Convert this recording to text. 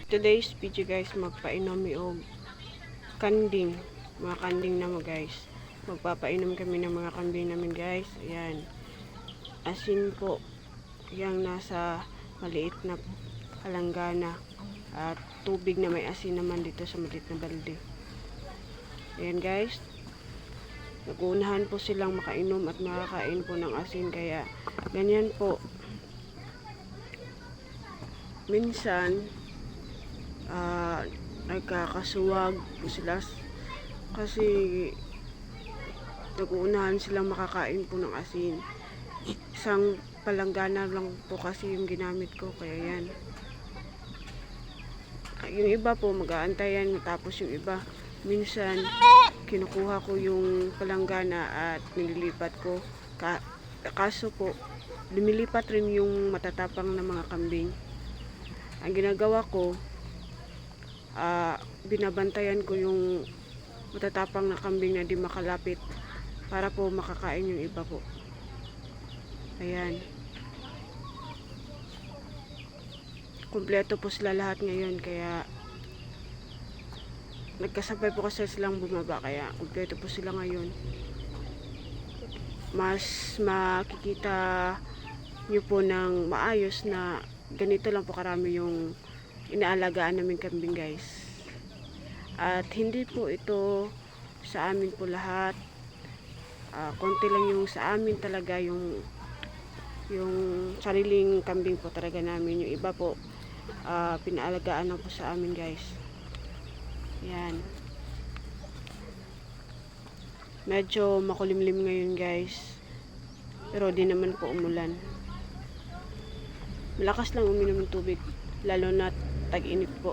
today's video guys, magpainom og kanding. Mga kanding na mo guys. Magpapainom kami ng mga kambing namin guys. Ayan. Asin po. Yang nasa maliit na palanggana. At tubig na may asin naman dito sa maliit na balde. Ayan guys. Nagunahan po silang makainom at makakain po ng asin. Kaya ganyan po. Minsan nagkakasuwag po sila kasi naguunahan silang makakain po ng asin. Isang palanggana lang po kasi yung ginamit ko, kaya yan. Yung iba po mag-aantayan, tapos yung iba minsan kinukuha ko yung palanggana at nililipat ko. Kaso po lumilipat rin yung matatapang na mga kambing. Ang ginagawa ko, binabantayan ko yung matatapang na kambing na di makalapit para po makakain yung iba po. Ayan. Kumpleto po sila lahat ngayon, kaya nagkasabay po kasi silang bumaba, kaya kumpleto po sila ngayon. Mas makikita nyo po ng maayos na ganito lang po karami yung inaalagaan namin kambing guys. At hindi po ito sa amin po lahat. Konti lang yung sa amin talaga, yung sariling kambing po talaga namin. Yung iba po pinaalagaan lang po sa amin guys. Yan. Medyo makulimlim ngayon guys, pero di naman po umulan. Malakas lang uminom ng tubig, lalo na tag-init po.